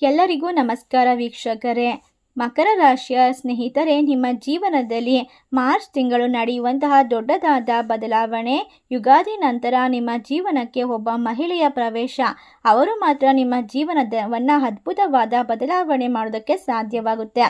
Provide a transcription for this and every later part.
ಎಲ್ಲರಿಗೂ ನಮಸ್ಕಾರ ವೀಕ್ಷಕರೇ. ಮಕರ ರಾಶಿಯ ಸ್ನೇಹಿತರೆ, ನಿಮ್ಮ ಜೀವನದಲ್ಲಿ ಮಾರ್ಚ್ ತಿಂಗಳು ನಡೆಯುವಂತಹ ದೊಡ್ಡದಾದ ಬದಲಾವಣೆ, ಯುಗಾದಿ ನಂತರ ನಿಮ್ಮ ಜೀವನಕ್ಕೆ ಒಬ್ಬ ಮಹಿಳೆಯ ಪ್ರವೇಶ, ಅವರು ಮಾತ್ರ ನಿಮ್ಮ ಜೀವನವನ್ನು ಅದ್ಭುತವಾದ ಬದಲಾವಣೆ ಮಾಡೋದಕ್ಕೆ ಸಾಧ್ಯವಾಗುತ್ತೆ.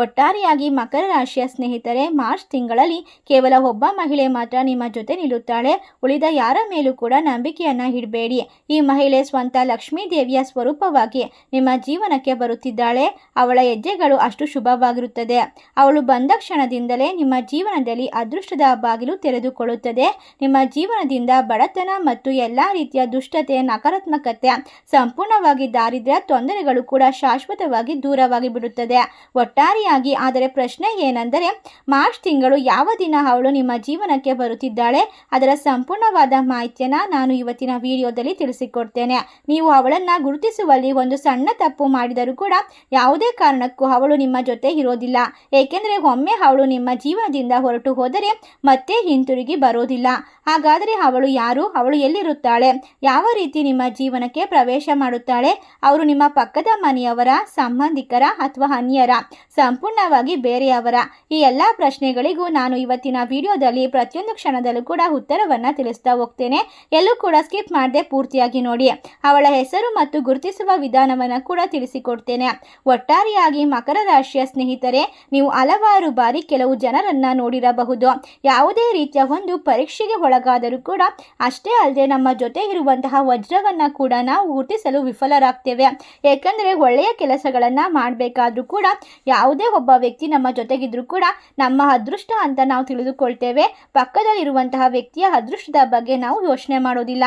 ಒಟ್ಟಾರೆಯಾಗಿ ಮಕರ ರಾಶಿಯ ಸ್ನೇಹಿತರೆ, ಮಾರ್ಚ್ ತಿಂಗಳಲ್ಲಿ ಕೇವಲ ಒಬ್ಬ ಮಹಿಳೆ ಮಾತ್ರ ನಿಮ್ಮ ಜೊತೆ ನಿಲ್ಲುತ್ತಾಳೆ. ಉಳಿದ ಯಾರ ಮೇಲೂ ಕೂಡ ನಂಬಿಕೆಯನ್ನು ಇಡಬೇಡಿ. ಈ ಮಹಿಳೆ ಸ್ವಂತ ಲಕ್ಷ್ಮೀ ದೇವಿಯ ಸ್ವರೂಪವಾಗಿ ನಿಮ್ಮ ಜೀವನಕ್ಕೆ ಬರುತ್ತಿದ್ದಾಳೆ. ಅವಳ ಹೆಜ್ಜೆಗಳು ಅಷ್ಟು ಶುಭವಾಗಿರುತ್ತದೆ. ಅವಳು ಬಂದ ಕ್ಷಣದಿಂದಲೇ ನಿಮ್ಮ ಜೀವನದಲ್ಲಿ ಅದೃಷ್ಟದ ಬಾಗಿಲು ತೆರೆದುಕೊಳ್ಳುತ್ತದೆ. ನಿಮ್ಮ ಜೀವನದಿಂದ ಬಡತನ ಮತ್ತು ಎಲ್ಲ ರೀತಿಯ ದುಷ್ಟತೆ, ನಕಾರಾತ್ಮಕತೆ, ಸಂಪೂರ್ಣವಾಗಿ ದಾರಿದ್ರ್ಯ, ತೊಂದರೆಗಳು ಕೂಡ ಶಾಶ್ವತವಾಗಿ ದೂರವಾಗಿ ಬಿಡುತ್ತದೆ. ಒಟ್ಟಾರೆಯಾಗಿ ಆದರೆ ಪ್ರಶ್ನೆ ಏನೆಂದರೆ, ಮಾರ್ಚ್ ತಿಂಗಳು ಯಾವ ದಿನ ಅವಳು ನಿಮ್ಮ ಜೀವನಕ್ಕೆ ಬರುತ್ತಿದ್ದಾಳೆ, ಅದರ ಸಂಪೂರ್ಣವಾದ ಮಾಹಿತಿಯನ್ನು ನಾನು ಇವತ್ತಿನ ವಿಡಿಯೋದಲ್ಲಿ ತಿಳಿಸಿಕೊಡ್ತೇನೆ. ನೀವು ಅವಳನ್ನು ಗುರುತಿಸುವಲ್ಲಿ ಒಂದು ಸಣ್ಣ ತಪ್ಪು ಮಾಡಿದರೂ ಕೂಡ ಯಾವುದೇ ಕಾರಣಕ್ಕೂ ಅವಳು ನಿಮ್ಮ ಜೊತೆ ಇರೋದಿಲ್ಲ. ಏಕೆಂದರೆ ಒಮ್ಮೆ ಅವಳು ನಿಮ್ಮ ಜೀವನದಿಂದ ಹೊರಟು ಹೋದರೆ ಮತ್ತೆ ಹಿಂತಿರುಗಿ ಬರೋದಿಲ್ಲ. ಹಾಗಾದರೆ ಅವಳು ಯಾರು? ಅವಳು ಎಲ್ಲಿರುತ್ತಾಳೆ? ಯಾವ ರೀತಿ ನಿಮ್ಮ ಜೀವನಕ್ಕೆ ಪ್ರವೇಶ ಮಾಡುತ್ತಾಳೆ? ಅವರು ನಿಮ್ಮ ಪಕ್ಕದ ಮನೆಯವರ, ಸಂಬಂಧಿಕರ ಅಥವಾ ಅನ್ಯರ, ಸಂಪೂರ್ಣವಾಗಿ ಬೇರೆಯವರ? ಈ ಎಲ್ಲ ಪ್ರಶ್ನೆಗಳಿಗೂ ನಾನು ಇವತ್ತಿನ ವಿಡಿಯೋದಲ್ಲಿ ಪ್ರತಿಯೊಂದು ಕ್ಷಣದಲ್ಲೂ ಕೂಡ ಉತ್ತರವನ್ನು ತಿಳಿಸ್ತಾ ಹೋಗ್ತೇನೆ. ಎಲ್ಲೂ ಕೂಡ ಸ್ಕಿಪ್ ಮಾಡದೆ ಪೂರ್ತಿಯಾಗಿ ನೋಡಿ. ಅವಳ ಹೆಸರು ಮತ್ತು ಗುರುತಿಸುವ ವಿಧಾನವನ್ನು ಕೂಡ ತಿಳಿಸಿಕೊಡ್ತೇನೆ. ಒಟ್ಟಾರೆಯಾಗಿ ಮಕರ ರಾಶಿಯ ಸ್ನೇಹಿತರೆ, ನೀವು ಹಲವಾರು ಬಾರಿ ಕೆಲವು ಜನರನ್ನ ನೋಡಿರಬಹುದು. ಯಾವುದೇ ರೀತಿಯ ಒಂದು ಪರೀಕ್ಷೆಗೆ ಒಳಗಾದರೂ ಕೂಡ ಅಷ್ಟೇ ಅಲ್ಲದೆ ನಮ್ಮ ಜೊತೆ ಇರುವಂತಹ ವಜ್ರವನ್ನ ಕೂಡ ನಾವು ಗುರುತಿಸಲು ವಿಫಲರಾಗ್ತೇವೆ. ಏಕೆಂದರೆ ಒಳ್ಳೆಯ ಕೆಲಸಗಳನ್ನ ಮಾಡಬೇಕಾದ್ರೂ ಕೂಡ ಯಾವುದೇ ಒಬ್ಬ ವ್ಯಕ್ತಿ ನಮ್ಮ ಜೊತೆಗಿದ್ರೂ ಕೂಡ ನಮ್ಮ ಅದೃಷ್ಟ ಅಂತ ನಾವು ತಿಳಿದುಕೊಳ್ತೇವೆ. ಪಕ್ಕದಲ್ಲಿರುವಂತಹ ವ್ಯಕ್ತಿಯ ಅದೃಷ್ಟದ ಬಗ್ಗೆ ನಾವು ಯೋಚನೆ ಮಾಡೋದಿಲ್ಲ.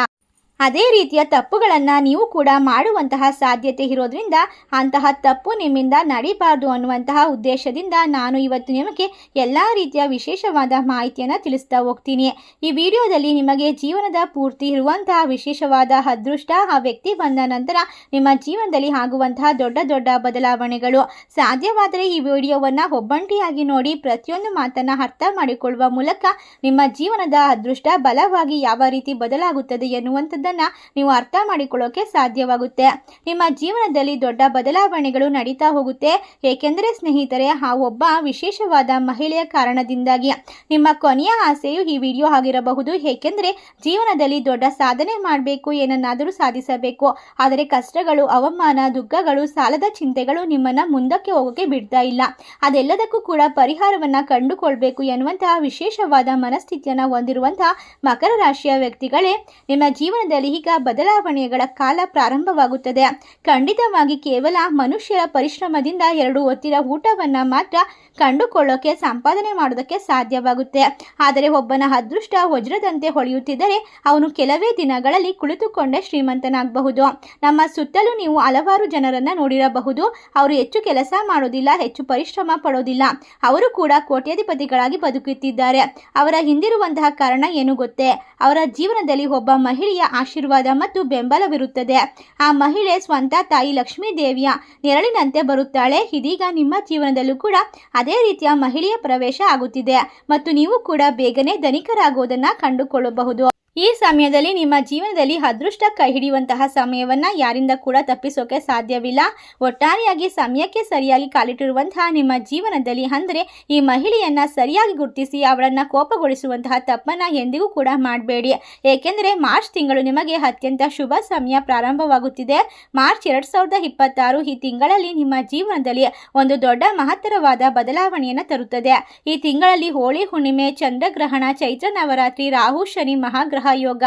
ಅದೇ ರೀತಿಯ ತಪ್ಪುಗಳನ್ನು ನೀವು ಕೂಡ ಮಾಡುವಂತಹ ಸಾಧ್ಯತೆ ಇರೋದ್ರಿಂದ ಅಂತಹ ತಪ್ಪು ನಿಮ್ಮಿಂದ ನಡೀಬಾರ್ದು ಅನ್ನುವಂತಹ ಉದ್ದೇಶದಿಂದ ನಾನು ಇವತ್ತು ನಿಮಗೆ ಎಲ್ಲ ರೀತಿಯ ವಿಶೇಷವಾದ ಮಾಹಿತಿಯನ್ನು ತಿಳಿಸ್ತಾ ಹೋಗ್ತೀನಿ. ಈ ವಿಡಿಯೋದಲ್ಲಿ ನಿಮಗೆ ಜೀವನದ ಪೂರ್ತಿ ಇರುವಂತಹ ವಿಶೇಷವಾದ ಅದೃಷ್ಟ, ಆ ವ್ಯಕ್ತಿ ಬಂದ ನಂತರ ನಿಮ್ಮ ಜೀವನದಲ್ಲಿ ಆಗುವಂತಹ ದೊಡ್ಡ ದೊಡ್ಡ ಬದಲಾವಣೆಗಳು. ಸಾಧ್ಯವಾದರೆ ಈ ವಿಡಿಯೋವನ್ನು ಒಬ್ಬಂಟಿಯಾಗಿ ನೋಡಿ ಪ್ರತಿಯೊಂದು ಮಾತನ್ನು ಅರ್ಥ ಮಾಡಿಕೊಳ್ಳುವ ಮೂಲಕ ನಿಮ್ಮ ಜೀವನದ ಅದೃಷ್ಟ ಬಲವಾಗಿ ಯಾವ ರೀತಿ ಬದಲಾಗುತ್ತದೆ ಎನ್ನುವಂಥದ್ದು ನೀವು ಅರ್ಥ ಮಾಡಿಕೊಳ್ಳೋಕೆ ಸಾಧ್ಯವಾಗುತ್ತೆ. ನಿಮ್ಮ ಜೀವನದಲ್ಲಿ ದೊಡ್ಡ ಬದಲಾವಣೆಗಳು ನಡೀತಾ ಹೋಗುತ್ತೆ. ಏಕೆಂದರೆ ಸ್ನೇಹಿತರೆ, ಆ ಒಬ್ಬ ವಿಶೇಷವಾದ ಮಹಿಳೆಯ ಕಾರಣದಿಂದಾಗಿ ನಿಮ್ಮ ಕೊನೆಯ ಆಸೆಯು ಈ ವಿಡಿಯೋ ಆಗಿರಬಹುದು. ಏಕೆಂದರೆ ಜೀವನದಲ್ಲಿ ದೊಡ್ಡ ಸಾಧನೆ ಮಾಡಬೇಕು, ಏನನ್ನಾದರೂ ಸಾಧಿಸಬೇಕು, ಆದರೆ ಕಷ್ಟಗಳು, ಅವಮಾನ, ದುಃಖಗಳು, ಸಾಲದ ಚಿಂತೆಗಳು ನಿಮ್ಮನ್ನ ಮುಂದಕ್ಕೆ ಹೋಗೋಕೆ ಬಿಡ್ತಾ ಇಲ್ಲ. ಅದೆಲ್ಲದಕ್ಕೂ ಕೂಡ ಪರಿಹಾರವನ್ನ ಕಂಡುಕೊಳ್ಬೇಕು ಎನ್ನುವಂತಹ ವಿಶೇಷವಾದ ಮನಸ್ಥಿತಿಯನ್ನು ಹೊಂದಿರುವಂತಹ ಮಕರ ರಾಶಿಯ ವ್ಯಕ್ತಿಗಳೇ, ನಿಮ್ಮ ಜೀವನದಲ್ಲಿ ಈಗ ಬದಲಾವಣೆಗಳ ಕಾಲ ಪ್ರಾರಂಭವಾಗುತ್ತದೆ. ಖಂಡಿತವಾಗಿ ಕೇವಲ ಮನುಷ್ಯರ ಪರಿಶ್ರಮದಿಂದ 2 ಹೊತ್ತಿನ ಊಟವನ್ನ ಮಾತ್ರ ಕಂಡುಕೊಳ್ಳೋಕೆ, ಸಂಪಾದನೆ ಮಾಡೋದಕ್ಕೆ ಸಾಧ್ಯವಾಗುತ್ತೆ. ಆದರೆ ಒಬ್ಬನ ಅದೃಷ್ಟ ವಜ್ರದಂತೆ ಹೊಳೆಯುತ್ತಿದ್ದರೆ ಅವನು ಕೆಲವೇ ದಿನಗಳಲ್ಲಿ ಕುಳಿತುಕೊಂಡೇ ಶ್ರೀಮಂತನಾಗಬಹುದು. ನಮ್ಮ ಸುತ್ತಲೂ ನೀವು ಹಲವಾರು ಜನರನ್ನ ನೋಡಿರಬಹುದು. ಅವರು ಹೆಚ್ಚು ಕೆಲಸ ಮಾಡೋದಿಲ್ಲ, ಹೆಚ್ಚು ಪರಿಶ್ರಮ ಪಡೋದಿಲ್ಲ, ಅವರು ಕೂಡ ಕೋಟ್ಯಾಧಿಪತಿಗಳಾಗಿ ಬದುಕುತ್ತಿದ್ದಾರೆ. ಅವರ ಹಿಂದಿರುವಂತಹ ಕಾರಣ ಏನು ಗೊತ್ತೇ? ಅವರ ಜೀವನದಲ್ಲಿ ಒಬ್ಬ ಮಹಿಳೆಯ ಆಶೀರ್ವಾದ ಮತ್ತು ಬೆಂಬಲವಿರುತ್ತದೆ. ಆ ಮಹಿಳೆ ಸ್ವಂತ ತಾಯಿ ಲಕ್ಷ್ಮೀ ದೇವಿಯ ನೆರಳಿನಂತೆ ಬರುತ್ತಾಳೆ. ಇದೀಗ ನಿಮ್ಮ ಜೀವನದಲ್ಲೂ ಕೂಡ ಅದೇ ರೀತಿಯ ಮಹಿಳೆಯ ಪ್ರವೇಶ ಆಗುತ್ತಿದೆ ಮತ್ತು ನೀವು ಕೂಡ ಬೇಗನೆ ಧನಿಕರಾಗುವುದನ್ನು ಕಂಡುಕೊಳ್ಳಬಹುದು. ಈ ಸಮಯದಲ್ಲಿ ನಿಮ್ಮ ಜೀವನದಲ್ಲಿ ಅದೃಷ್ಟ ಕೈ ಹಿಡಿಯುವಂತಹ ಸಮಯವನ್ನು ಯಾರಿಂದ ಕೂಡ ತಪ್ಪಿಸೋಕೆ ಸಾಧ್ಯವಿಲ್ಲ. ಒಟ್ಟಾರೆಯಾಗಿ ಸಮಯಕ್ಕೆ ಸರಿಯಾಗಿ ಕಾಲಿಟ್ಟಿರುವಂತಹ ನಿಮ್ಮ ಜೀವನದಲ್ಲಿ ಅಂದರೆ ಈ ಮಹಿಳೆಯನ್ನ ಸರಿಯಾಗಿ ಗುರುತಿಸಿ ಅವಳನ್ನು ಕೋಪಗೊಳಿಸುವಂತಹ ತಪ್ಪನ್ನು ಎಂದಿಗೂ ಕೂಡ ಮಾಡಬೇಡಿ. ಏಕೆಂದರೆ ಮಾರ್ಚ್ ತಿಂಗಳು ನಿಮಗೆ ಅತ್ಯಂತ ಶುಭ ಸಮಯ ಪ್ರಾರಂಭವಾಗುತ್ತಿದೆ. ಮಾರ್ಚ್ 2026 ಈ ತಿಂಗಳಲ್ಲಿ ನಿಮ್ಮ ಜೀವನದಲ್ಲಿ ಒಂದು ದೊಡ್ಡ ಮಹತ್ತರವಾದ ಬದಲಾವಣೆಯನ್ನು ತರುತ್ತದೆ. ಈ ತಿಂಗಳಲ್ಲಿ ಹೋಳಿ ಹುಣ್ಣಿಮೆ, ಚಂದ್ರಗ್ರಹಣ, ಚೈತ್ರ ನವರಾತ್ರಿ, ರಾಹು ಶನಿ ಮಹಾಗ್ರಹ ಯೋಗ,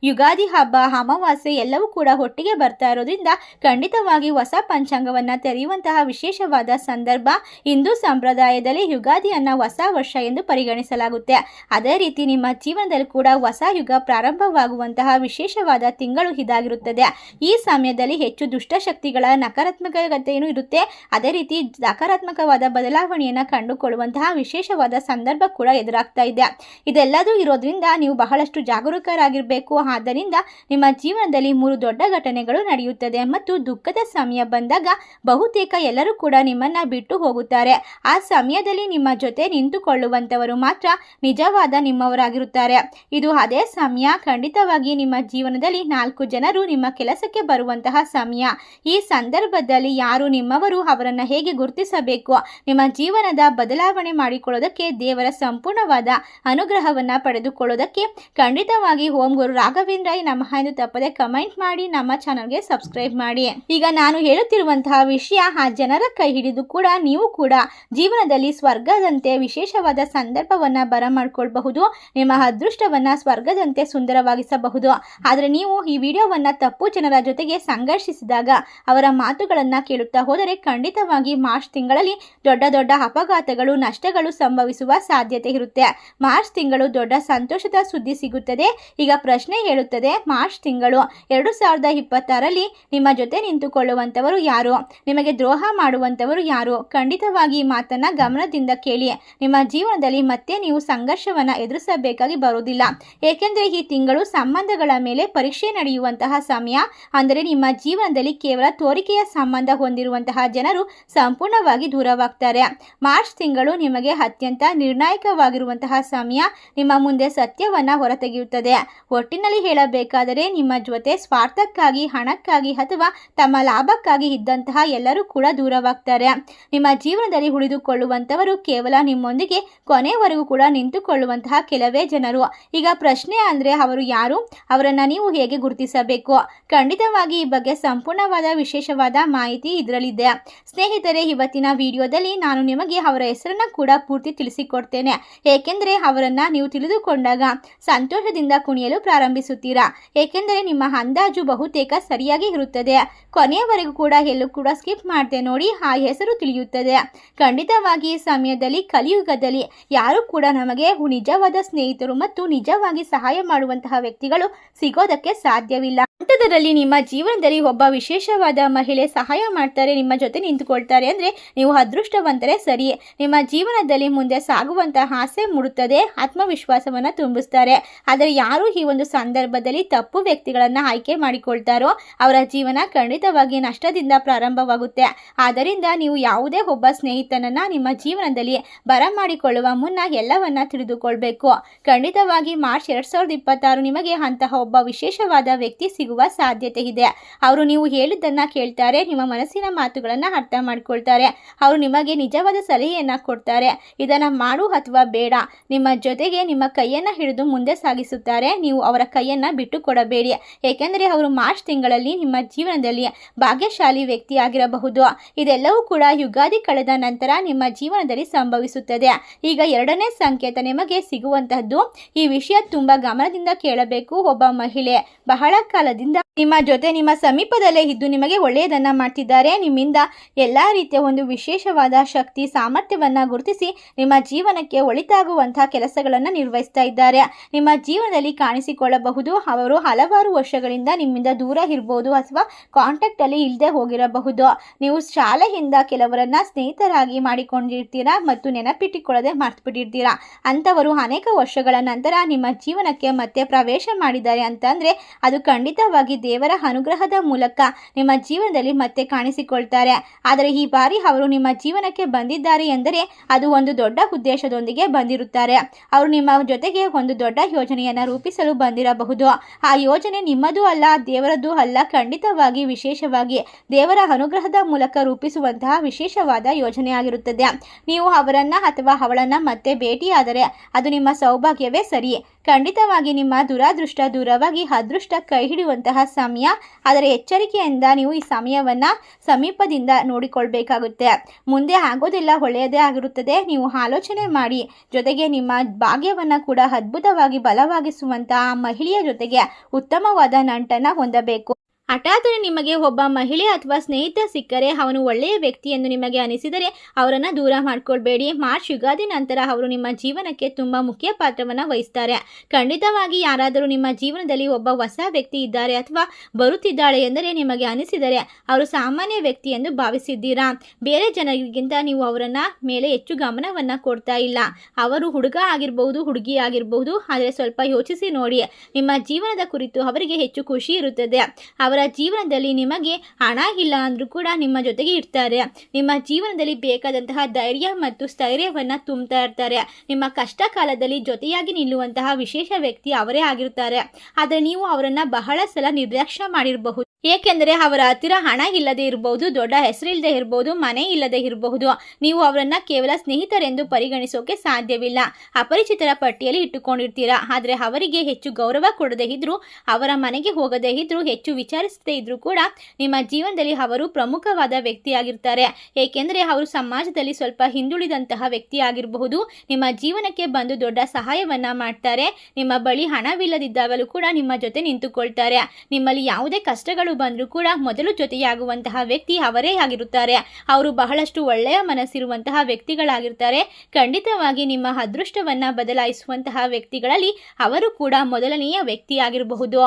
ಯುಗಾದಿ ಹಬ್ಬ, ಅಮಾವಾಸ್ಯೆ ಎಲ್ಲವೂ ಕೂಡ ಒಟ್ಟಿಗೆ ಬರ್ತಾ ಇರೋದ್ರಿಂದ ಖಂಡಿತವಾಗಿ ಹೊಸ ಪಂಚಾಂಗವನ್ನು ತೆರೆಯುವಂತಹ ವಿಶೇಷವಾದ ಸಂದರ್ಭ. ಹಿಂದೂ ಸಂಪ್ರದಾಯದಲ್ಲಿ ಯುಗಾದಿಯನ್ನ ಹೊಸ ವರ್ಷ ಎಂದು ಪರಿಗಣಿಸಲಾಗುತ್ತೆ. ಅದೇ ರೀತಿ ನಿಮ್ಮ ಜೀವನದಲ್ಲಿ ಕೂಡ ಹೊಸ ಯುಗ ಪ್ರಾರಂಭವಾಗುವಂತಹ ವಿಶೇಷವಾದ ತಿಂಗಳು ಇದಾಗಿರುತ್ತದೆ. ಈ ಸಮಯದಲ್ಲಿ ಹೆಚ್ಚು ದುಷ್ಟಶಕ್ತಿಗಳ ನಕಾರಾತ್ಮಕತೆಯೂ ಇರುತ್ತೆ. ಅದೇ ರೀತಿ ಸಕಾರಾತ್ಮಕವಾದ ಬದಲಾವಣೆಯನ್ನು ಕಂಡುಕೊಳ್ಳುವಂತಹ ವಿಶೇಷವಾದ ಸಂದರ್ಭ ಕೂಡ ಎದುರಾಗ್ತಾ ಇದೆ. ಇದೆಲ್ಲದೂ ಇರೋದ್ರಿಂದ ನೀವು ಬಹಳಷ್ಟು ಜಾಗರೂಕ ಜಾಗರೂಕರಾಗಿರಬೇಕು. ಆದ್ದರಿಂದ ನಿಮ್ಮ ಜೀವನದಲ್ಲಿ 3 ದೊಡ್ಡ ಘಟನೆಗಳು ನಡೆಯುತ್ತದೆ ಮತ್ತು ದುಃಖದ ಸಮಯ ಬಂದಾಗ ಬಹುತೇಕ ಎಲ್ಲರೂ ಕೂಡ ನಿಮ್ಮನ್ನ ಬಿಟ್ಟು ಹೋಗುತ್ತಾರೆ. ಆ ಸಮಯದಲ್ಲಿ ನಿಮ್ಮ ಜೊತೆ ನಿಂತುಕೊಳ್ಳುವಂತವರು ಮಾತ್ರ ನಿಜವಾದ ನಿಮ್ಮವರಾಗಿರುತ್ತಾರೆ. ಇದು ಅದೇ ಸಮಯ. ಖಂಡಿತವಾಗಿ ನಿಮ್ಮ ಜೀವನದಲ್ಲಿ 4 ಜನರು ನಿಮ್ಮ ಕೆಲಸಕ್ಕೆ ಬರುವಂತಹ ಸಮಯ. ಈ ಸಂದರ್ಭದಲ್ಲಿ ಯಾರು ನಿಮ್ಮವರು, ಅವರನ್ನು ಹೇಗೆ ಗುರುತಿಸಬೇಕು, ನಿಮ್ಮ ಜೀವನದ ಬದಲಾವಣೆ ಮಾಡಿಕೊಳ್ಳೋದಕ್ಕೆ, ದೇವರ ಸಂಪೂರ್ಣವಾದ ಅನುಗ್ರಹವನ್ನು ಪಡೆದುಕೊಳ್ಳೋದಕ್ಕೆ ಖಂಡಿತವಾಗಿ ಓಂ ಗುರು ರಾಘವೇಂದ್ರಾಯ ನಮಃ ಎಂದು ತಪ್ಪದೆ ಕಮೆಂಟ್ ಮಾಡಿ, ನಮ್ಮ ಚಾನಲ್ಗೆ ಸಬ್ಸ್ಕ್ರೈಬ್ ಮಾಡಿ. ಈಗ ನಾನು ಹೇಳುತ್ತಿರುವಂತಹ ವಿಷಯ ಆ ಜನರ ಕೈ ಹಿಡಿದು ಕೂಡ ನೀವು ಕೂಡ ಜೀವನದಲ್ಲಿ ಸ್ವರ್ಗದಂತೆ ವಿಶೇಷವಾದ ಸಂದರ್ಭವನ್ನ ಬರಮಾಡಿಕೊಳ್ಳಬಹುದು. ನಿಮ್ಮ ಅದೃಷ್ಟವನ್ನ ಸ್ವರ್ಗದಂತೆ ಸುಂದರವಾಗಿಸಬಹುದು. ಆದರೆ ನೀವು ಈ ವಿಡಿಯೋವನ್ನ ತಪ್ಪು ಜನರ ಜೊತೆಗೆ ಸಂಘರ್ಷಿಸಿದಾಗ, ಅವರ ಮಾತುಗಳನ್ನ ಕೇಳುತ್ತಾ ಹೋದರೆ ಖಂಡಿತವಾಗಿ ಮಾರ್ಚ್ ತಿಂಗಳಲ್ಲಿ ದೊಡ್ಡ ದೊಡ್ಡ ಅಪಘಾತಗಳು, ನಷ್ಟಗಳು ಸಂಭವಿಸುವ ಸಾಧ್ಯತೆ ಇರುತ್ತೆ. ಮಾರ್ಚ್ ತಿಂಗಳು ದೊಡ್ಡ ಸಂತೋಷದ ಸುದ್ದಿ ಸಿಗುತ್ತದೆ. ಈಗ ಪ್ರಶ್ನೆ ಹೇಳುತ್ತದೆ, ಮಾರ್ಚ್ ತಿಂಗಳು 2026ರಲ್ಲಿ ನಿಮ್ಮ ಜೊತೆ ನಿಂತುಕೊಳ್ಳುವಂತವರು ಯಾರು, ನಿಮಗೆ ದ್ರೋಹ ಮಾಡುವಂತವರು ಯಾರು? ಖಂಡಿತವಾಗಿ ಈ ಮಾತನ್ನ ಗಮನದಿಂದ ಕೇಳಿ. ನಿಮ್ಮ ಜೀವನದಲ್ಲಿ ಮತ್ತೆ ನೀವು ಸಂಘರ್ಷವನ್ನ ಎದುರಿಸಬೇಕಾಗಿ ಬರುವುದಿಲ್ಲ. ಏಕೆಂದರೆ ಈ ತಿಂಗಳು ಸಂಬಂಧಗಳ ಮೇಲೆ ಪರೀಕ್ಷೆ ನಡೆಯುವಂತಹ ಸಮಯ. ಅಂದರೆ ನಿಮ್ಮ ಜೀವನದಲ್ಲಿ ಕೇವಲ ತೋರಿಕೆಯ ಸಂಬಂಧ ಹೊಂದಿರುವಂತಹ ಜನರು ಸಂಪೂರ್ಣವಾಗಿ ದೂರವಾಗ್ತಾರೆ. ಮಾರ್ಚ್ ತಿಂಗಳು ನಿಮಗೆ ಅತ್ಯಂತ ನಿರ್ಣಾಯಕವಾಗಿರುವಂತಹ ಸಮಯ. ನಿಮ್ಮ ಮುಂದೆ ಸತ್ಯವನ್ನ ಹೊರತೆಗೆಯುತ್ತದೆ. ಒಟ್ಟಿನಲ್ಲಿ ಹೇಳಬೇಕಾದರೆ ನಿಮ್ಮ ಜೊತೆ ಸ್ವಾರ್ಥಕ್ಕಾಗಿ, ಹಣಕ್ಕಾಗಿ ಅಥವಾ ತಮ್ಮ ಲಾಭಕ್ಕಾಗಿ ಇದ್ದಂತಹ ಎಲ್ಲರೂ ಕೂಡ ದೂರವಾಗ್ತಾರೆ. ನಿಮ್ಮ ಜೀವನದಲ್ಲಿ ಉಳಿದುಕೊಳ್ಳುವಂತವರು ಕೇವಲ ನಿಮ್ಮೊಂದಿಗೆ ಕೊನೆವರೆಗೂ ಕೂಡ ನಿಂತುಕೊಳ್ಳುವಂತಹ ಕೆಲವೇ ಜನರು. ಈಗ ಪ್ರಶ್ನೆ ಅಂದ್ರೆ ಅವರು ಯಾರು, ಅವರನ್ನ ನೀವು ಹೇಗೆ ಗುರುತಿಸಬೇಕು? ಖಂಡಿತವಾಗಿ ಈ ಬಗ್ಗೆ ಸಂಪೂರ್ಣವಾದ ವಿಶೇಷವಾದ ಮಾಹಿತಿ ಇದರಲ್ಲಿದೆ. ಸ್ನೇಹಿತರೆ, ಇವತ್ತಿನ ವಿಡಿಯೋದಲ್ಲಿ ನಾನು ನಿಮಗೆ ಅವರ ಹೆಸರನ್ನ ಕೂಡ ಪೂರ್ತಿ ತಿಳಿಸಿಕೊಡ್ತೇನೆ. ಏಕೆಂದರೆ ಅವರನ್ನ ನೀವು ತಿಳಿದುಕೊಂಡಾಗ ಸಂತೋಷದಿಂದ ಕುಣಿಯಲು ಪ್ರಾರಂಭಿಸುತ್ತೀರಾ. ಏಕೆಂದರೆ ನಿಮ್ಮ ಅಂದಾಜು ಬಹುತೇಕ ಸರಿಯಾಗಿ ಇರುತ್ತದೆ. ಕೊನೆಯವರೆಗೂ ಕೂಡ ಎಲ್ಲೂ ಕೂಡ ಸ್ಕಿಪ್ ಮಾಡದೆ ನೋಡಿ, ಆ ಹೆಸರು ತಿಳಿಯುತ್ತದೆ. ಖಂಡಿತವಾಗಿ ಈ ಸಮಯದಲ್ಲಿ, ಕಲಿಯುಗದಲ್ಲಿ ಯಾರು ಕೂಡ ನಮಗೆ ನಿಜವಾದ ಸ್ನೇಹಿತರು ಮತ್ತು ನಿಜವಾಗಿ ಸಹಾಯ ಮಾಡುವಂತಹ ವ್ಯಕ್ತಿಗಳು ಸಿಗೋದಕ್ಕೆ ಸಾಧ್ಯವಿಲ್ಲ. ಅಂಥದ್ರಲ್ಲಿ ನಿಮ್ಮ ಜೀವನದಲ್ಲಿ ಒಬ್ಬ ವಿಶೇಷವಾದ ಮಹಿಳೆ ಸಹಾಯ ಮಾಡ್ತಾರೆ, ನಿಮ್ಮ ಜೊತೆ ನಿಂತುಕೊಳ್ತಾರೆ ಅಂದ್ರೆ ನೀವು ಅದೃಷ್ಟವಂತರೇ ಸರಿ. ನಿಮ್ಮ ಜೀವನದಲ್ಲಿ ಮುಂದೆ ಸಾಗುವಂತಹ ಆಸೆ ಮೂಡುತ್ತದೆ, ಆತ್ಮವಿಶ್ವಾಸವನ್ನ ತುಂಬಿಸ್ತಾರೆ. ಆದರೆ ಯಾರು ಈ ಒಂದು ಸಂದರ್ಭದಲ್ಲಿ ತಪ್ಪು ವ್ಯಕ್ತಿಗಳನ್ನ ಆಯ್ಕೆ ಮಾಡಿಕೊಳ್ತಾರೋ ಅವರ ಜೀವನ ಖಂಡಿತವಾಗಿ ನಷ್ಟದಿಂದ ಪ್ರಾರಂಭವಾಗುತ್ತೆ. ಆದ್ದರಿಂದ ನೀವು ಯಾವುದೇ ಒಬ್ಬ ಸ್ನೇಹಿತನನ್ನ ನಿಮ್ಮ ಜೀವನದಲ್ಲಿ ಬರಮಾಡಿಕೊಳ್ಳುವ ಮುನ್ನ ಎಲ್ಲವನ್ನ ತಿಳಿದುಕೊಳ್ಬೇಕು. ಖಂಡಿತವಾಗಿ ಮಾರ್ಚ್ 2026 ನಿಮಗೆ ಅಂತಹ ಒಬ್ಬ ವಿಶೇಷವಾದ ವ್ಯಕ್ತಿ ಸಿಗುವ ಸಾಧ್ಯತೆ ಇದೆ. ಅವರು ನೀವು ಹೇಳಿದ್ದನ್ನ ಕೇಳ್ತಾರೆ, ನಿಮ್ಮ ಮನಸ್ಸಿನ ಮಾತುಗಳನ್ನ ಅರ್ಥ ಮಾಡ್ಕೊಳ್ತಾರೆ. ಅವರು ನಿಮಗೆ ನಿಜವಾದ ಸಲಹೆಯನ್ನ ಕೊಡ್ತಾರೆ. ಇದನ್ನ ಮಾಡು ಅಥವಾ ಬೇಡ, ನಿಮ್ಮ ಜೊತೆಗೆ ನಿಮ್ಮ ಕೈಯನ್ನ ಹಿಡಿದು ಮುಂದೆ ಸಾಗಿಸುತ್ತಾರೆ. ನೀವು ಅವರ ಕೈಯನ್ನ ಬಿಟ್ಟು ಕೊಡಬೇಡಿ. ಏಕೆಂದರೆ ಅವರು ಮಾರ್ಚ್ ತಿಂಗಳಲ್ಲಿ ನಿಮ್ಮ ಜೀವನದಲ್ಲಿ ಭಾಗ್ಯಶಾಲಿ ವ್ಯಕ್ತಿ ಆಗಿರಬಹುದು. ಇದೆಲ್ಲವೂ ಕೂಡ ಯುಗಾದಿ ಕಳೆದ ನಂತರ ನಿಮ್ಮ ಜೀವನದಲ್ಲಿ ಸಂಭವಿಸುತ್ತದೆ. ಈಗ 2ನೇ ಸಂಕೇತ ನಿಮಗೆ ಸಿಗುವಂತಹದ್ದು. ಈ ವಿಷಯ ತುಂಬಾ ಗಮನದಿಂದ ಕೇಳಬೇಕು. ಒಬ್ಬ ಮಹಿಳೆ ಬಹಳ ಕಾಲದಿಂದ ನಿಮ್ಮ ಜೊತೆ, ನಿಮ್ಮ ಸಮೀಪದಲ್ಲೇ ಇದ್ದು ನಿಮಗೆ ಒಳ್ಳೆಯದನ್ನ ಮಾಡ್ತಿದ್ದಾರೆ. ನಿಮ್ಮಿಂದ ಎಲ್ಲಾ ರೀತಿಯ ಒಂದು ವಿಶೇಷವಾದ ಶಕ್ತಿ, ಸಾಮರ್ಥ್ಯವನ್ನ ಗುರುತಿಸಿ ನಿಮ್ಮ ಜೀವನಕ್ಕೆ ಒಳಿತಾಗುವಂತಹ ಕೆಲಸಗಳನ್ನ ನಿರ್ವಹಿಸ್ತಾ ಇದ್ದಾರೆ. ನಿಮ್ಮ ಜೀವನದಲ್ಲಿ ಕಾಣಿಸಿಕೊಳ್ಳಬಹುದು. ಅವರು ಹಲವಾರು ವರ್ಷಗಳಿಂದ ನಿಮ್ಮಿಂದ ದೂರ ಇರಬಹುದು ಅಥವಾ ಕಾಂಟ್ಯಾಕ್ಟ್ ಅಲ್ಲಿ ಇಲ್ಲದೆ ಹೋಗಿರಬಹುದು. ನೀವು ಶಾಲೆಯಿಂದ ಕೆಲವರನ್ನ ಸ್ನೇಹಿತರಾಗಿ ಮಾಡಿಕೊಂಡಿರ್ತೀರಾ ಮತ್ತು ನೆನಪಿಟ್ಟುಕೊಳ್ಳದೆ ಮರ್ತ್ಬಿಟ್ಟಿರ್ತೀರಾ. ಅಂಥವರು ಅನೇಕ ವರ್ಷಗಳ ನಂತರ ನಿಮ್ಮ ಜೀವನಕ್ಕೆ ಮತ್ತೆ ಪ್ರವೇಶ ಮಾಡಿದ್ದಾರೆ ಅಂತಂದ್ರೆ ಅದು ಖಂಡಿತವಾಗಿ ದೇವರ ಅನುಗ್ರಹದ ಮೂಲಕ ನಿಮ್ಮ ಜೀವನದಲ್ಲಿ ಮತ್ತೆ ಕಾಣಿಸಿಕೊಳ್ತಾರೆ. ಆದರೆ ಈ ಬಾರಿ ಅವರು ನಿಮ್ಮ ಜೀವನಕ್ಕೆ ಬಂದಿದ್ದಾರೆ ಎಂದರೆ ಅದು ಒಂದು ದೊಡ್ಡ ಉದ್ದೇಶದೊಂದಿಗೆ ಬಂದಿರುತ್ತಾರೆ. ಅವರು ನಿಮ್ಮ ಜೊತೆಗೆ ಒಂದು ದೊಡ್ಡ ಯೋಜನೆಯನ್ನ ರೂಪಿಸಲು ಬಂದಿರಬಹುದು. ಆ ಯೋಜನೆ ನಿಮ್ಮದು ಅಲ್ಲ, ದೇವರದ್ದು ಅಲ್ಲ. ಖಂಡಿತವಾಗಿ ವಿಶೇಷವಾಗಿ ದೇವರ ಅನುಗ್ರಹದ ಮೂಲಕ ರೂಪಿಸುವಂತಹ ವಿಶೇಷವಾದ ಯೋಜನೆ ಆಗಿರುತ್ತದೆ. ನೀವು ಅವರನ್ನ ಅಥವಾ ಅವಳನ್ನ ಮತ್ತೆ ಭೇಟಿಯಾದರೆ ಅದು ನಿಮ್ಮ ಸೌಭಾಗ್ಯವೇ ಸರಿ. ಖಂಡಿತವಾಗಿ ನಿಮ್ಮ ದುರಾದೃಷ್ಟ ದೂರವಾಗಿ ಅದೃಷ್ಟ ಕೈ ಹಿಡಿಯುವಂತಹ ಸಮಯ. ಆದರೆ ಎಚ್ಚರಿಕೆಯಿಂದ ನೀವು ಈ ಸಮಯವನ್ನ ಸಮೀಪದಿಂದ ನೋಡಿಕೊಳ್ಬೇಕಾಗುತ್ತೆ. ಮುಂದೆ ಆಗೋದೆಲ್ಲ ಒಳ್ಳೆಯದೇ ಆಗಿರುತ್ತದೆ. ನೀವು ಆಲೋಚನೆ ಮಾಡಿ, ಜೊತೆಗೆ ನಿಮ್ಮ ಭಾಗ್ಯವನ್ನ ಕೂಡ ಅದ್ಭುತವಾಗಿ ಬಲವಾಗಿಸುವಂತಹ ಮಹಿಳೆಯ ಜೊತೆಗೆ ಉತ್ತಮವಾದ ನಂಟನ್ನ ಹೊಂದಬೇಕು. ಹಠಾತ್ ನಿಮಗೆ ಒಬ್ಬ ಮಹಿಳೆ ಅಥವಾ ಸ್ನೇಹಿತ ಸಿಕ್ಕರೆ ಅವನು ಒಳ್ಳೆಯ ವ್ಯಕ್ತಿ ಎಂದು ನಿಮಗೆ ಅನಿಸಿದರೆ ಅವರನ್ನು ದೂರ ಮಾಡ್ಕೊಳ್ಬೇಡಿ. ಮಾರ್ಚ್ ಯುಗಾದಿ ನಂತರ ಅವರು ನಿಮ್ಮ ಜೀವನಕ್ಕೆ ತುಂಬ ಮುಖ್ಯ ಪಾತ್ರವನ್ನು ವಹಿಸ್ತಾರೆ. ಖಂಡಿತವಾಗಿ ಯಾರಾದರೂ ನಿಮ್ಮ ಜೀವನದಲ್ಲಿ ಒಬ್ಬ ಹೊಸ ವ್ಯಕ್ತಿ ಇದ್ದಾರೆ ಅಥವಾ ಬರುತ್ತಿದ್ದಾಳೆ ಎಂದರೆ ನಿಮಗೆ ಅನಿಸಿದರೆ ಅವರು ಸಾಮಾನ್ಯ ವ್ಯಕ್ತಿ ಎಂದು ಭಾವಿಸಿದ್ದೀರಾ. ಬೇರೆ ಜನರಿಗಿಂತ ನೀವು ಅವರನ್ನ ಮೇಲೆ ಹೆಚ್ಚು ಗಮನವನ್ನು ಕೊಡ್ತಾ ಇಲ್ಲ. ಅವರು ಹುಡುಗ ಆಗಿರಬಹುದು, ಹುಡುಗಿ ಆಗಿರಬಹುದು, ಆದರೆ ಸ್ವಲ್ಪ ಯೋಚಿಸಿ ನೋಡಿ. ನಿಮ್ಮ ಜೀವನದ ಕುರಿತು ಅವರಿಗೆ ಹೆಚ್ಚು ಖುಷಿ ಇರುತ್ತದೆ. ಅವರ ಜೀವನದಲ್ಲಿ ನಿಮಗೆ ಹಣ ಇಲ್ಲ ಅಂದರೂ ಕೂಡ ನಿಮ್ಮ ಜೊತೆಗೆ ಇರ್ತಾರೆ. ನಿಮ್ಮ ಜೀವನದಲ್ಲಿ ಬೇಕಾದಂತಹ ಧೈರ್ಯ ಮತ್ತು ಸ್ಥೈರ್ಯವನ್ನು ತುಂಬ್ತಾ ಇರ್ತಾರೆ. ನಿಮ್ಮ ಕಷ್ಟ ಕಾಲದಲ್ಲಿ ಜೊತೆಯಾಗಿ ನಿಲ್ಲುವಂತಹ ವಿಶೇಷ ವ್ಯಕ್ತಿ ಅವರೇ ಆಗಿರ್ತಾರೆ. ಆದರೆ ನೀವು ಅವರನ್ನು ಬಹಳ ಸಲ ನಿರ್ಲಕ್ಷ್ಯ ಮಾಡಿರಬಹುದು. ಏಕೆಂದರೆ ಅವರ ಹತ್ತಿರ ಹಣ ಇಲ್ಲದೆ ಇರಬಹುದು, ದೊಡ್ಡ ಹೆಸರಿಲ್ಲದೆ ಇರಬಹುದು, ಮನೆ ಇಲ್ಲದೆ ಇರಬಹುದು. ನೀವು ಅವರನ್ನು ಕೇವಲ ಸ್ನೇಹಿತರೆಂದು ಪರಿಗಣಿಸೋಕೆ ಸಾಧ್ಯವಿಲ್ಲ. ಅಪರಿಚಿತರ ಪಟ್ಟಿಯಲ್ಲಿ ಇಟ್ಟುಕೊಂಡಿರ್ತೀರಾ. ಆದರೆ ಅವರಿಗೆ ಹೆಚ್ಚು ಗೌರವ ಕೊಡದೇ ಇದ್ರೂ, ಅವರ ಮನೆಗೆ ಹೋಗದೇ ಇದ್ರೂ, ಹೆಚ್ಚು ವಿಚಾರಿಸದೇ ಇದ್ರೂ ಕೂಡ ನಿಮ್ಮ ಜೀವನದಲ್ಲಿ ಅವರು ಪ್ರಮುಖವಾದ ವ್ಯಕ್ತಿಯಾಗಿರ್ತಾರೆ. ಏಕೆಂದರೆ ಅವರು ಸಮಾಜದಲ್ಲಿ ಸ್ವಲ್ಪ ಹಿಂದುಳಿದಂತಹ ವ್ಯಕ್ತಿ ಆಗಿರಬಹುದು. ನಿಮ್ಮ ಜೀವನಕ್ಕೆ ಬಂದು ದೊಡ್ಡ ಸಹಾಯವನ್ನು ಮಾಡ್ತಾರೆ. ನಿಮ್ಮ ಬಳಿ ಹಣವಿಲ್ಲದಿದ್ದಾಗಲೂ ಕೂಡ ನಿಮ್ಮ ಜೊತೆ ನಿಂತುಕೊಳ್ತಾರೆ. ನಿಮ್ಮಲ್ಲಿ ಯಾವುದೇ ಕಷ್ಟಗಳು ಬಂದರೂ ಕೂಡ ಮೊದಲು ಜೊತೆಯಾಗುವಂತಹ ವ್ಯಕ್ತಿ ಅವರೇ ಆಗಿರುತ್ತಾರೆ. ಅವರು ಬಹಳಷ್ಟು ಒಳ್ಳೆಯ ಮನಸ್ಸಿರುವಂತಹ ವ್ಯಕ್ತಿಗಳಾಗಿರ್ತಾರೆ. ಖಂಡಿತವಾಗಿ ನಿಮ್ಮ ಅದೃಷ್ಟವನ್ನು ಬದಲಾಯಿಸುವಂತಹ ವ್ಯಕ್ತಿಗಳಲ್ಲಿ ಅವರು ಕೂಡ ಮೊದಲನೆಯ ವ್ಯಕ್ತಿಯಾಗಿರಬಹುದು.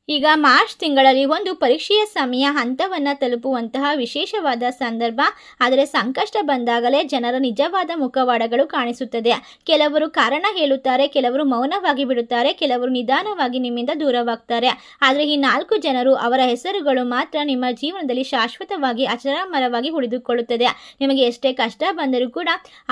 ಈಗ ಮಾರ್ಚ್ ತಿಂಗಳಲ್ಲಿ ಒಂದು ಪರೀಕ್ಷೆಯ ಸಮಯ ಹಂತವನ್ನು ತಲುಪುವಂತಹ ವಿಶೇಷವಾದ ಸಂದರ್ಭ. ಆದರೆ ಸಂಕಷ್ಟ ಬಂದಾಗಲೇ ಜನರ ನಿಜವಾದ ಮುಖವಾಡಗಳು ಕಾಣಿಸುತ್ತದೆ. ಕೆಲವರು ಕಾರಣ ಹೇಳುತ್ತಾರೆ, ಕೆಲವರು ಮೌನವಾಗಿ ಬಿಡುತ್ತಾರೆ, ಕೆಲವರು ನಿಧಾನವಾಗಿ ನಿಮ್ಮಿಂದ ದೂರವಾಗ್ತಾರೆ. ಆದರೆ ಈ 4 ಜನರು, ಅವರ ಹೆಸರುಗಳು ಮಾತ್ರ ನಿಮ್ಮ ಜೀವನದಲ್ಲಿ ಶಾಶ್ವತವಾಗಿ ಅಜರಾಮರವಾಗಿ ಉಳಿದುಕೊಳ್ಳುತ್ತದೆ. ನಿಮಗೆ ಎಷ್ಟೇ ಕಷ್ಟ ಬಂದರೂ ಕೂಡ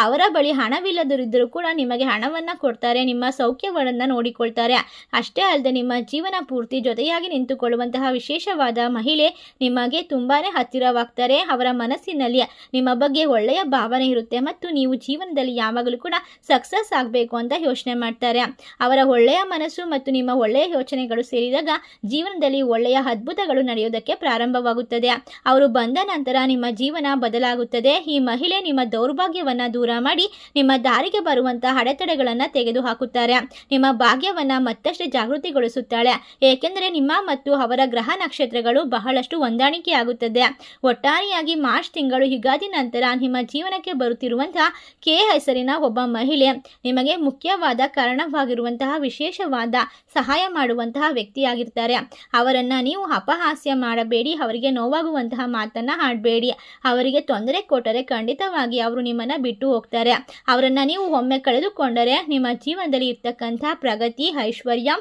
ಅವರ ಬಳಿ ಹಣವಿಲ್ಲದಿದ್ದರೂ ಕೂಡ ನಿಮಗೆ ಹಣವನ್ನು ಕೊಡ್ತಾರೆ, ನಿಮ್ಮ ಸೌಖ್ಯವನ್ನು ನೋಡಿಕೊಳ್ತಾರೆ. ಅಷ್ಟೇ ಅಲ್ಲದೆ ನಿಮ್ಮ ಜೀವನ ಪೂರ್ತಿ ಜೊತೆಯಾಗಿ ನಿಂತುಕೊಳ್ಳುವಂತಹ ವಿಶೇಷವಾದ ಮಹಿಳೆ ನಿಮಗೆ ತುಂಬಾನೇ ಹತ್ತಿರವಾಗ್ತಾರೆ. ಅವರ ಮನಸ್ಸಿನಲ್ಲಿ ನಿಮ್ಮ ಬಗ್ಗೆ ಒಳ್ಳೆಯ ಭಾವನೆ ಇರುತ್ತೆ ಮತ್ತು ನೀವು ಜೀವನದಲ್ಲಿ ಯಾವಾಗಲೂ ಕೂಡ ಸಕ್ಸಸ್ ಆಗಬೇಕು ಅಂತ ಯೋಚನೆ ಮಾಡ್ತಾರೆ. ಅವರ ಒಳ್ಳೆಯ ಮನಸ್ಸು ಮತ್ತು ನಿಮ್ಮ ಒಳ್ಳೆಯ ಯೋಚನೆಗಳು ಸೇರಿದಾಗ ಜೀವನದಲ್ಲಿ ಒಳ್ಳೆಯ ಅದ್ಭುತಗಳು ನಡೆಯೋದಕ್ಕೆ ಪ್ರಾರಂಭವಾಗುತ್ತದೆ. ಅವರು ಬಂದ ನಂತರ ನಿಮ್ಮ ಜೀವನ ಬದಲಾಗುತ್ತದೆ. ಈ ಮಹಿಳೆ ನಿಮ್ಮ ದೌರ್ಭಾಗ್ಯವನ್ನು ದೂರ ಮಾಡಿ ನಿಮ್ಮ ದಾರಿಗೆ ಬರುವಂತಹ ಅಡೆತಡೆಗಳನ್ನು ತೆಗೆದುಹಾಕುತ್ತಾರೆ. ನಿಮ್ಮ ಭಾಗ್ಯವನ್ನು ಮತ್ತಷ್ಟು ಜಾಗೃತಿಗೊಳಿಸುತ್ತಾಳೆ. ಏಕೆಂದರೆ ನಿಮ್ಮ ಮತ್ತು ಅವರ ಗ್ರಹ ನಕ್ಷತ್ರಗಳು ಬಹಳಷ್ಟು ಹೊಂದಾಣಿಕೆಯಾಗುತ್ತದೆ. ಒಟ್ಟಾರೆಯಾಗಿ ಮಾರ್ಚ್ ತಿಂಗಳು ಯುಗಾದಿ ನಂತರ ನಿಮ್ಮ ಜೀವನಕ್ಕೆ ಬರುತ್ತಿರುವಂತಹ ಕೆ ಹೆಸರಿನ ಒಬ್ಬ ಮಹಿಳೆ ನಿಮಗೆ ಮುಖ್ಯವಾದ ಕಾರಣವಾಗಿರುವಂತಹ ವಿಶೇಷವಾದ ಸಹಾಯ ಮಾಡುವಂತಹ ವ್ಯಕ್ತಿಯಾಗಿರ್ತಾರೆ. ಅವರನ್ನು ನೀವು ಅಪಹಾಸ್ಯ ಮಾಡಬೇಡಿ, ಅವರಿಗೆ ನೋವಾಗುವಂತಹ ಮಾತನ್ನು ಆಡಬೇಡಿ. ಅವರಿಗೆ ತೊಂದರೆ ಕೊಟ್ಟರೆ ಖಂಡಿತವಾಗಿ ಅವರು ನಿಮ್ಮನ್ನು ಬಿಟ್ಟು ಹೋಗ್ತಾರೆ. ಅವರನ್ನು ನೀವು ಒಮ್ಮೆ ಕಳೆದುಕೊಂಡರೆ ನಿಮ್ಮ ಜೀವನದಲ್ಲಿ ಇರ್ತಕ್ಕಂತಹ ಪ್ರಗತಿ, ಐಶ್ವರ್ಯ,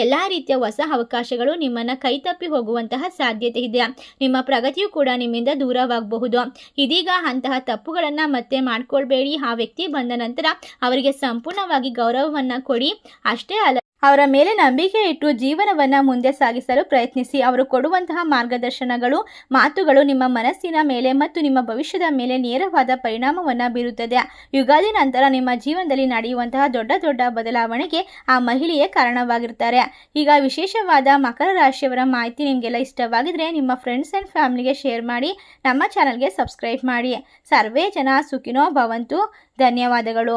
ಎಲ್ಲ ರೀತಿಯ ಹೊಸ ಅವಕಾಶಗಳು ನಿಮ್ಮನ್ನು ಕೈತಪ್ಪಿ ಹೋಗುವಂತಹ ಸಾಧ್ಯತೆ ಇದೆ. ನಿಮ್ಮ ಪ್ರಗತಿಯು ಕೂಡ ನಿಮ್ಮಿಂದ ದೂರವಾಗಬಹುದು. ಇದೀಗ ಅಂತಹ ತಪ್ಪುಗಳನ್ನು ಮತ್ತೆ ಮಾಡ್ಕೊಳ್ಬೇಡಿ. ಆ ವ್ಯಕ್ತಿ ಬಂದ ನಂತರ ಅವರಿಗೆ ಸಂಪೂರ್ಣವಾಗಿ ಗೌರವವನ್ನು ಕೊಡಿ. ಅಷ್ಟೇ ಅಲ್ಲ, ಅವರ ಮೇಲೆ ನಂಬಿಕೆ ಇಟ್ಟು ಜೀವನವನ್ನು ಮುಂದೆ ಸಾಗಿಸಲು ಪ್ರಯತ್ನಿಸಿ. ಅವರು ಕೊಡುವಂತಹ ಮಾರ್ಗದರ್ಶನಗಳು, ಮಾತುಗಳು ನಿಮ್ಮ ಮನಸ್ಸಿನ ಮೇಲೆ ಮತ್ತು ನಿಮ್ಮ ಭವಿಷ್ಯದ ಮೇಲೆ ನೇರವಾದ ಪರಿಣಾಮವನ್ನು ಬೀರುತ್ತದೆ. ಯುಗಾದಿ ನಂತರ ನಿಮ್ಮ ಜೀವನದಲ್ಲಿ ನಡೆಯುವಂತಹ ದೊಡ್ಡ ದೊಡ್ಡ ಬದಲಾವಣೆಗೆ ಆ ಮಹಿಳೆಯೇ ಕಾರಣವಾಗಿರ್ತಾರೆ. ಈಗ ವಿಶೇಷವಾದ ಮಕರ ರಾಶಿಯವರ ಮಾಹಿತಿ ನಿಮಗೆಲ್ಲ ಇಷ್ಟವಾಗಿದ್ರೆ ನಿಮ್ಮ ಫ್ರೆಂಡ್ಸ್ ಆ್ಯಂಡ್ ಫ್ಯಾಮಿಲಿಗೆ ಶೇರ್ ಮಾಡಿ, ನಮ್ಮ ಚಾನಲ್ಗೆ ಸಬ್ಸ್ಕ್ರೈಬ್ ಮಾಡಿ. ಸರ್ವೇ ಜನ ಸುಖಿನೋ ಭವಂತು. ಧನ್ಯವಾದಗಳು.